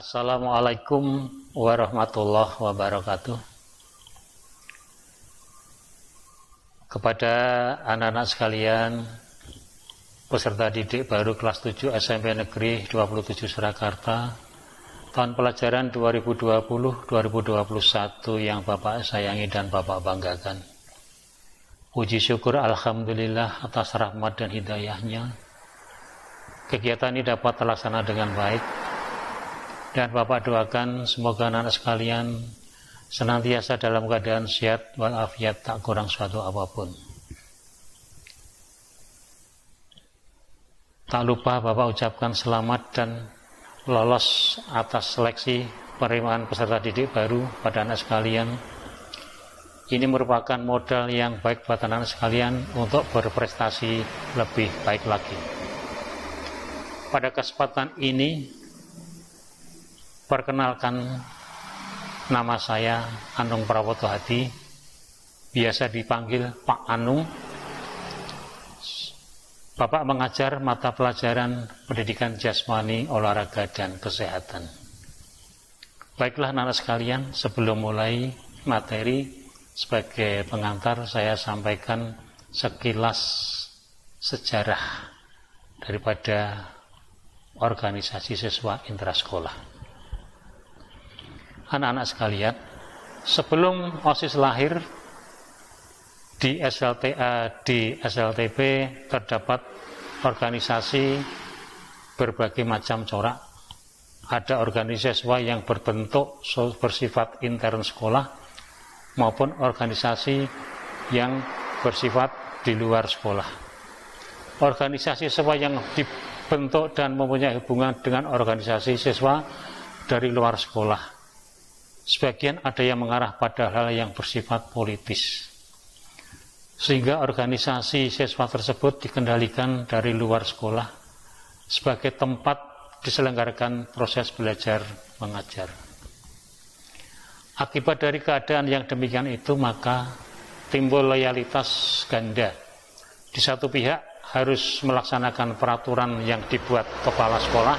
Assalamualaikum warahmatullahi wabarakatuh. Kepada anak-anak sekalian, peserta didik baru kelas 7 SMP Negeri 27 Surakarta, tahun pelajaran 2020-2021 yang Bapak sayangi dan Bapak banggakan. Puji syukur Alhamdulillah atas rahmat dan hidayahnya. Kegiatan ini dapat terlaksana dengan baik. Dan Bapak doakan semoga anak-anak sekalian senantiasa dalam keadaan sehat walafiat, tak kurang suatu apapun. Tak lupa Bapak ucapkan selamat dan lolos atas seleksi penerimaan peserta didik baru pada anak sekalian. Ini merupakan modal yang baik buat anak-anak sekalian untuk berprestasi lebih baik lagi. Pada kesempatan ini, perkenalkan, nama saya Anung Prawoto Hadi, biasa dipanggil Pak Anung. Bapak mengajar mata pelajaran pendidikan jasmani, olahraga, dan kesehatan. Baiklah anak-anak sekalian, sebelum mulai materi, sebagai pengantar saya sampaikan sekilas sejarah daripada organisasi siswa intrasekolah. Anak-anak sekalian, sebelum OSIS lahir di SLTA, di SLTP terdapat organisasi berbagai macam corak. Ada organisasi siswa yang berbentuk bersifat intern sekolah maupun organisasi yang bersifat di luar sekolah. Organisasi siswa yang dibentuk dan mempunyai hubungan dengan organisasi siswa dari luar sekolah. Sebagian ada yang mengarah pada hal yang bersifat politis, sehingga organisasi siswa tersebut dikendalikan dari luar sekolah sebagai tempat diselenggarakan proses belajar mengajar. Akibat dari keadaan yang demikian itu, maka timbul loyalitas ganda. Di satu pihak harus melaksanakan peraturan yang dibuat kepala sekolah,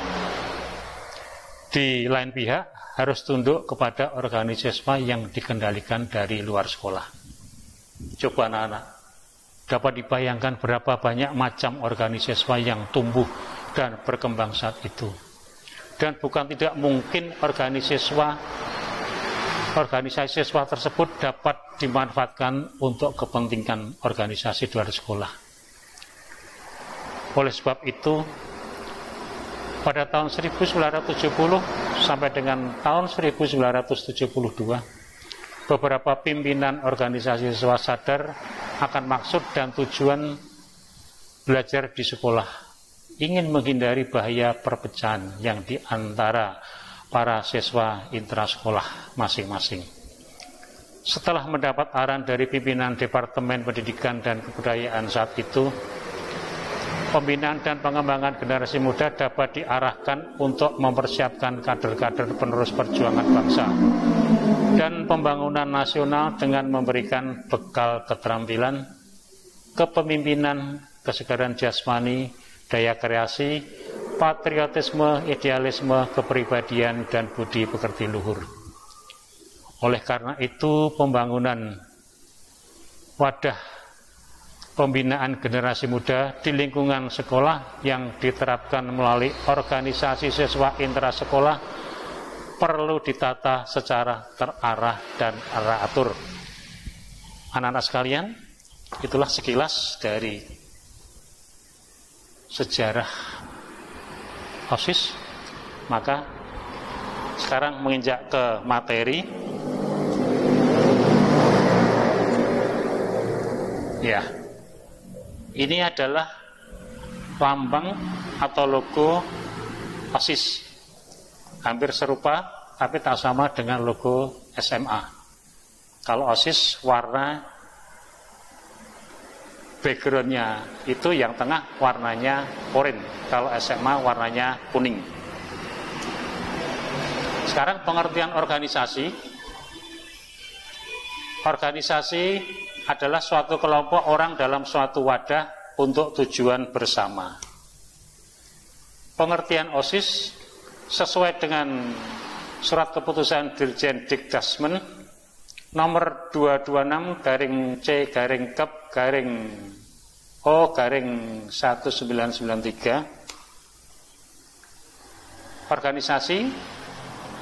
di lain pihak harus tunduk kepada organisasi siswa yang dikendalikan dari luar sekolah. Coba anak-anak, dapat dibayangkan berapa banyak macam organisasi siswa yang tumbuh dan berkembang saat itu. Dan bukan tidak mungkin organisasi siswa tersebut dapat dimanfaatkan untuk kepentingan organisasi di luar sekolah. Oleh sebab itu, pada tahun 1970 sampai dengan tahun 1972, beberapa pimpinan organisasi siswa sadar akan maksud dan tujuan belajar di sekolah, ingin menghindari bahaya perpecahan yang di antara para siswa intrasekolah masing-masing. Setelah mendapat arahan dari pimpinan Departemen Pendidikan dan Kebudayaan saat itu, pembinaan dan pengembangan generasi muda dapat diarahkan untuk mempersiapkan kader-kader penerus perjuangan bangsa dan pembangunan nasional dengan memberikan bekal keterampilan, kepemimpinan, kesegaran jasmani, daya kreasi, patriotisme, idealisme, kepribadian, dan budi pekerti luhur. Oleh karena itu, pembangunan wadah pembinaan generasi muda di lingkungan sekolah yang diterapkan melalui organisasi siswa intrasekolah perlu ditata secara terarah dan teratur. Anak-anak sekalian, itulah sekilas dari sejarah OSIS. Maka sekarang menginjak ke materi. Ya. Ini adalah lambang atau logo OSIS. Hampir serupa, tapi tak sama dengan logo SMA. Kalau OSIS warna backgroundnya itu yang tengah warnanya oranye. Kalau SMA warnanya kuning. Sekarang pengertian organisasi. Organisasi adalah suatu kelompok orang dalam suatu wadah untuk tujuan bersama. Pengertian OSIS sesuai dengan surat keputusan Dirjen Dikdasmen nomor 226-C-Kep-O-1993. Organisasi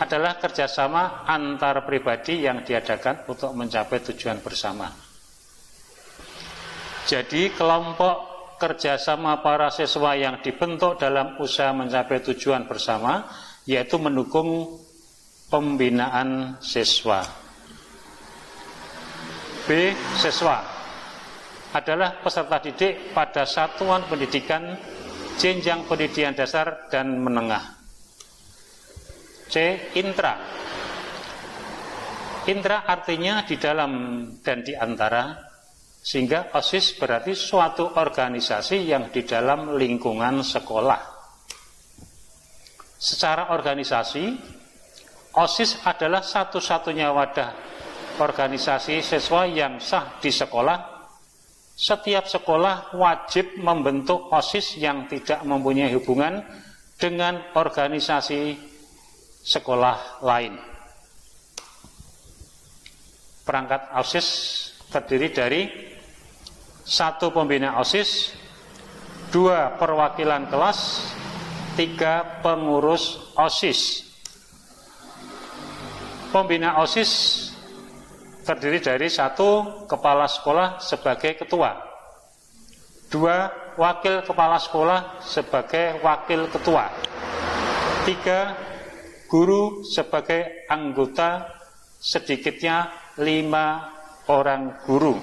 adalah kerjasama antar pribadi yang diadakan untuk mencapai tujuan bersama. Jadi kelompok kerjasama para siswa yang dibentuk dalam usaha mencapai tujuan bersama, yaitu mendukung pembinaan siswa. B. Siswa adalah peserta didik pada satuan pendidikan jenjang pendidikan dasar dan menengah. C. Intra. Intra artinya di dalam dan di antara, sehingga OSIS berarti suatu organisasi yang di dalam lingkungan sekolah. Secara organisasi, OSIS adalah satu-satunya wadah organisasi siswa yang sah di sekolah. Setiap sekolah wajib membentuk OSIS yang tidak mempunyai hubungan dengan organisasi sekolah lain. Perangkat OSIS terdiri dari 1 pembina OSIS, 2 perwakilan kelas, 3 pengurus OSIS. Pembina OSIS terdiri dari 1 kepala sekolah sebagai ketua, 2 wakil kepala sekolah sebagai wakil ketua, 3 guru sebagai anggota, sedikitnya 5 orang guru.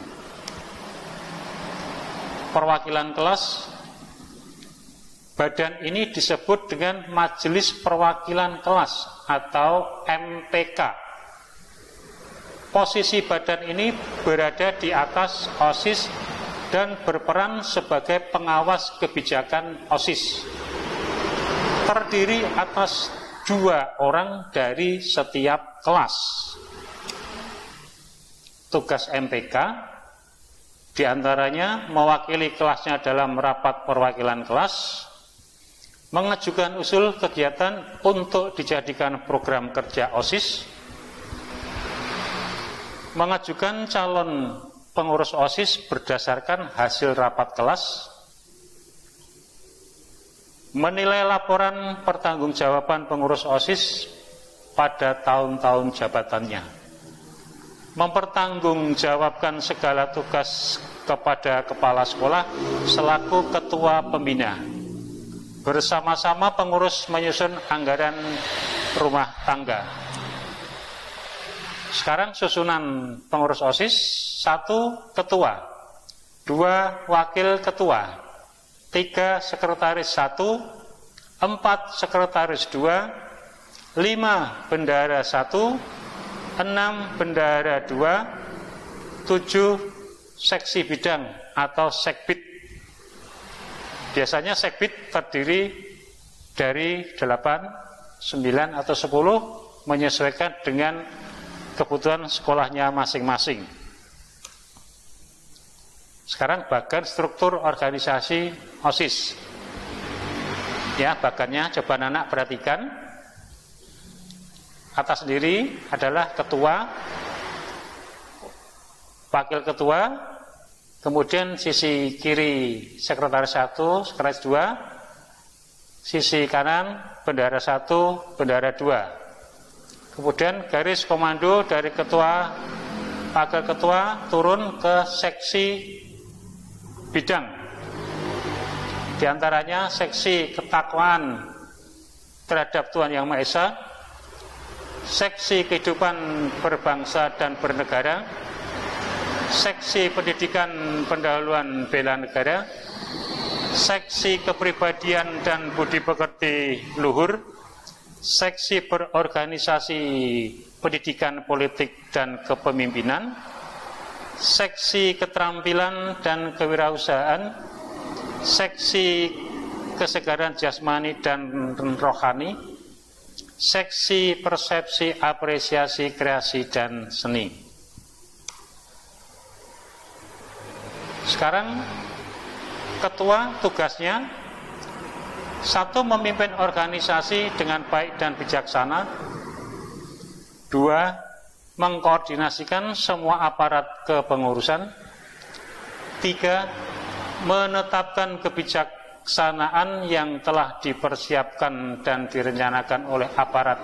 Perwakilan kelas, badan ini disebut dengan Majelis Perwakilan Kelas atau MPK. Posisi badan ini berada di atas OSIS dan berperan sebagai pengawas kebijakan OSIS. Terdiri atas 2 orang dari setiap kelas. Tugas MPK diantaranya mewakili kelasnya dalam rapat perwakilan kelas, mengajukan usul kegiatan untuk dijadikan program kerja OSIS, mengajukan calon pengurus OSIS berdasarkan hasil rapat kelas, menilai laporan pertanggungjawaban pengurus OSIS pada tahun-tahun jabatannya, mempertanggungjawabkan segala tugas kepada kepala sekolah selaku ketua pembina. Bersama-sama pengurus menyusun anggaran rumah tangga. Sekarang susunan pengurus OSIS: 1 ketua, 2 wakil ketua, 3 sekretaris 1, 4 sekretaris 2, 5 bendahara 1, 6 bendahara 2, 7 seksi bidang atau sekbid. Biasanya sekbid terdiri dari 8, 9 atau 10 menyesuaikan dengan kebutuhan sekolahnya masing-masing. Sekarang bagan struktur organisasi OSIS. Ya, bagannya coba anak perhatikan. Atas sendiri adalah ketua, wakil ketua, kemudian sisi kiri sekretaris 1, sekretaris 2, sisi kanan bendahara 1, bendahara 2. Kemudian garis komando dari ketua, wakil ketua turun ke seksi bidang. Di antaranya seksi ketakwaan terhadap Tuhan Yang Maha Esa, seksi kehidupan berbangsa dan bernegara, seksi pendidikan pendahuluan bela negara, seksi kepribadian dan budi pekerti luhur, seksi berorganisasi pendidikan politik dan kepemimpinan, seksi keterampilan dan kewirausahaan, seksi kesegaran jasmani dan rohani, seksi persepsi, apresiasi, kreasi, dan seni. Sekarang ketua tugasnya 1. Memimpin organisasi dengan baik dan bijaksana. 2. Mengkoordinasikan semua aparat kepengurusan. 3. Menetapkan kebijaksanaan yang telah dipersiapkan dan direncanakan oleh aparat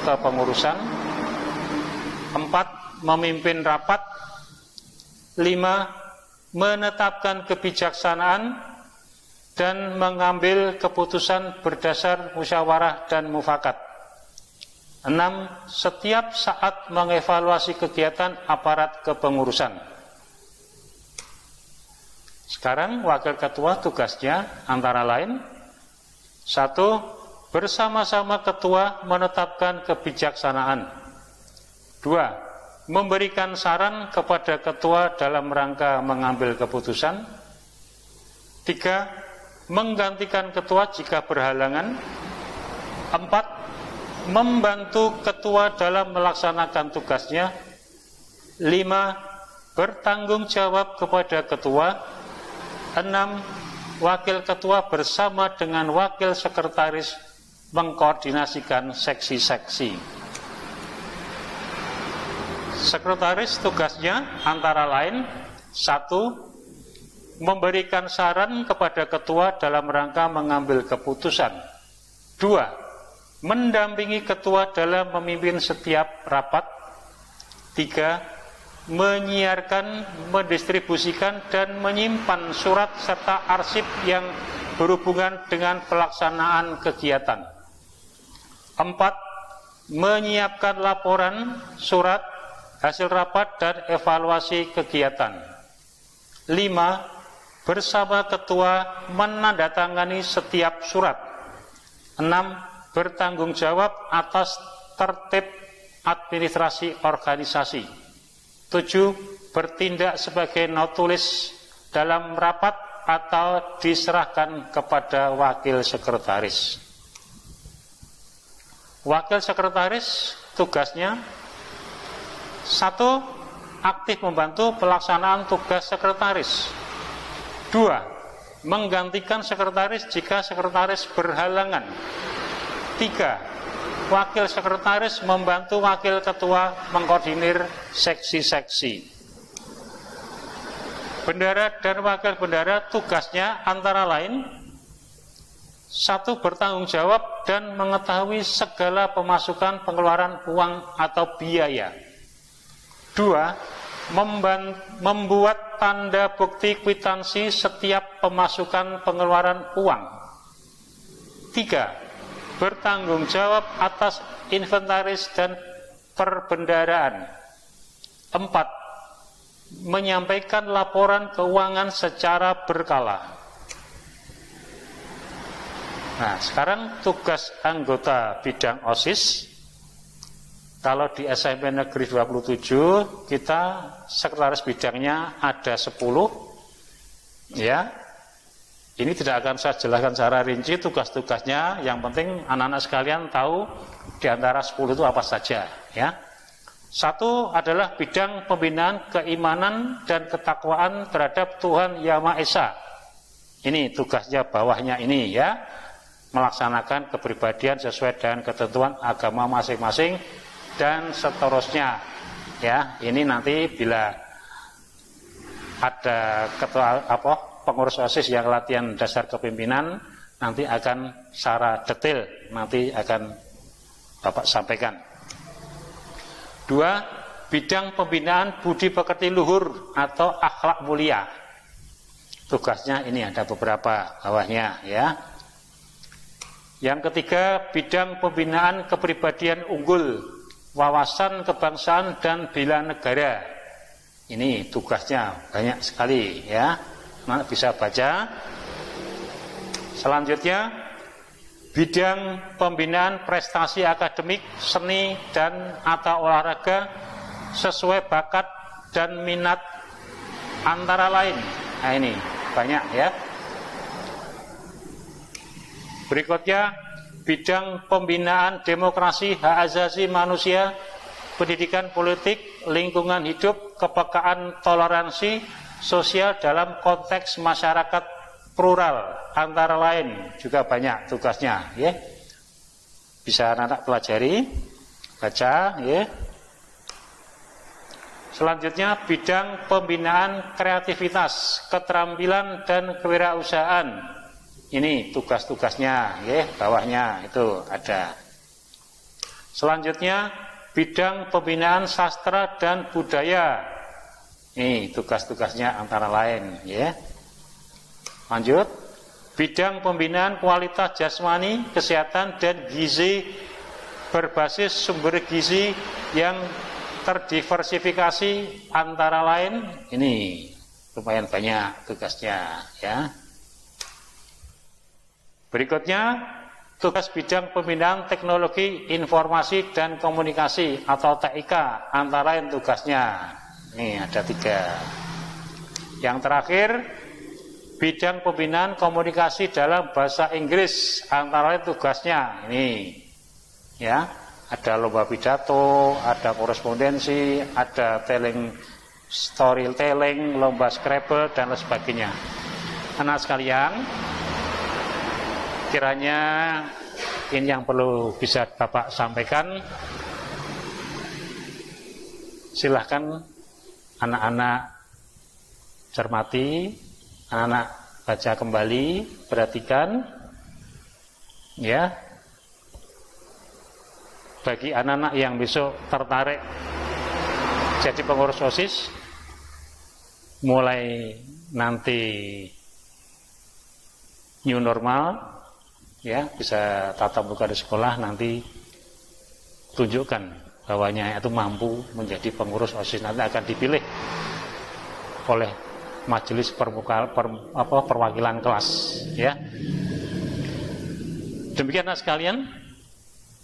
kepengurusan. 4. Memimpin rapat. 5. Menetapkan kebijaksanaan dan mengambil keputusan berdasar musyawarah dan mufakat. 6. Setiap saat mengevaluasi kegiatan aparat kepengurusan. Sekarang wakil ketua tugasnya antara lain: 1. Bersama-sama ketua menetapkan kebijaksanaan. 2. Memberikan saran kepada ketua dalam rangka mengambil keputusan. 3. Menggantikan ketua jika berhalangan. 4. Membantu ketua dalam melaksanakan tugasnya. 5. Bertanggung jawab kepada ketua. 6. Wakil ketua bersama dengan wakil sekretaris mengkoordinasikan seksi-seksi. Sekretaris tugasnya antara lain: 1. Memberikan saran kepada ketua dalam rangka mengambil keputusan. 2. Mendampingi ketua dalam memimpin setiap rapat. 3. Menyiarkan, mendistribusikan, dan menyimpan surat serta arsip yang berhubungan dengan pelaksanaan kegiatan. 4. Menyiapkan laporan, surat, hasil rapat, dan evaluasi kegiatan. 5. Bersama ketua menandatangani setiap surat. 6. Bertanggung jawab atas tertib administrasi organisasi. 7. Bertindak sebagai notulis dalam rapat atau diserahkan kepada wakil sekretaris. Wakil sekretaris tugasnya: 1. Aktif membantu pelaksanaan tugas sekretaris. 2. Menggantikan sekretaris jika sekretaris berhalangan. 3. Wakil sekretaris membantu wakil ketua mengkoordinir seksi-seksi. Bendara dan wakil bendara tugasnya antara lain: 1. Bertanggung jawab dan mengetahui segala pemasukan pengeluaran uang atau biaya. 2. Membuat tanda bukti kwitansi setiap pemasukan pengeluaran uang. 3. Bertanggung jawab atas inventaris dan perbendaraan. 4. Menyampaikan laporan keuangan secara berkala. Nah, sekarang tugas anggota bidang OSIS. Kalau di SMP Negeri 27 kita sekretaris bidangnya ada 10, ya. Ini tidak akan saya jelaskan secara rinci tugas-tugasnya. Yang penting anak-anak sekalian tahu di antara 10 itu apa saja, ya. 1 adalah bidang pembinaan keimanan dan ketakwaan terhadap Tuhan Yang Maha Esa. Ini tugasnya bawahnya ini, ya. Melaksanakan kepribadian sesuai dengan ketentuan agama masing-masing dan seterusnya, ya. Ini nanti bila ada ketua pengurus OSIS yang latihan dasar kepemimpinan, nanti akan secara detail nanti akan Bapak sampaikan. 2. Bidang pembinaan budi pekerti luhur atau akhlak mulia. Tugasnya ini ada beberapa bawahnya, ya. Yang ketiga, bidang pembinaan kepribadian unggul, wawasan kebangsaan dan bela negara. Ini tugasnya banyak sekali, ya. Nah, bisa baca. Selanjutnya, bidang pembinaan prestasi akademik, seni dan atau olahraga sesuai bakat dan minat antara lain. Nah, ini banyak, ya. Berikutnya, bidang pembinaan demokrasi, hak asasi manusia, pendidikan politik, lingkungan hidup, kepekaan toleransi sosial dalam konteks masyarakat plural, antara lain juga banyak tugasnya, ya. Bisa anak-anak pelajari, baca, ya. Selanjutnya bidang pembinaan kreativitas, keterampilan dan kewirausahaan. Ini tugas-tugasnya, ya, bawahnya itu ada. Selanjutnya bidang pembinaan sastra dan budaya. Ini tugas-tugasnya antara lain, ya. Lanjut, bidang pembinaan kualitas jasmani, kesehatan dan gizi berbasis sumber gizi yang terdiversifikasi antara lain. Ini lumayan banyak tugasnya, ya. Berikutnya tugas bidang pembinaan teknologi informasi dan komunikasi atau TIK, antara lain tugasnya. Ini ada 3. Yang terakhir bidang pembinaan komunikasi dalam bahasa Inggris, antara lain tugasnya. Ini, ya. Ada lomba pidato, ada korespondensi, ada storytelling, lomba Scrabble, dan lain sebagainya. Anak sekalian, kiranya ini yang perlu bisa Bapak sampaikan. Silahkan anak-anak cermati, anak-anak baca kembali, perhatikan, ya. Bagi anak-anak yang besok tertarik jadi pengurus OSIS, mulai nanti new normal, ya, bisa tatap muka di sekolah, nanti tunjukkan bahwanya itu mampu menjadi pengurus OSIS. Nanti akan dipilih oleh majelis perwakilan kelas, ya. Demikian sekalian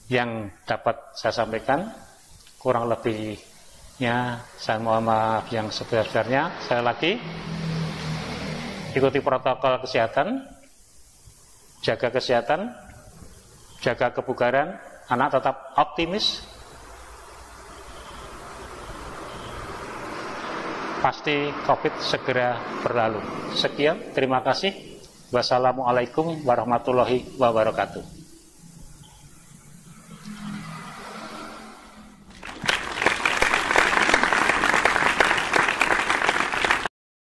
yang dapat saya sampaikan. Kurang lebihnya saya mohon maaf yang sebesar-besarnya. Saya lagi ikuti protokol kesehatan, jaga kesehatan, jaga kebugaran, anak tetap optimis, pasti COVID segera berlalu. Sekian, terima kasih. Wassalamualaikum warahmatullahi wabarakatuh.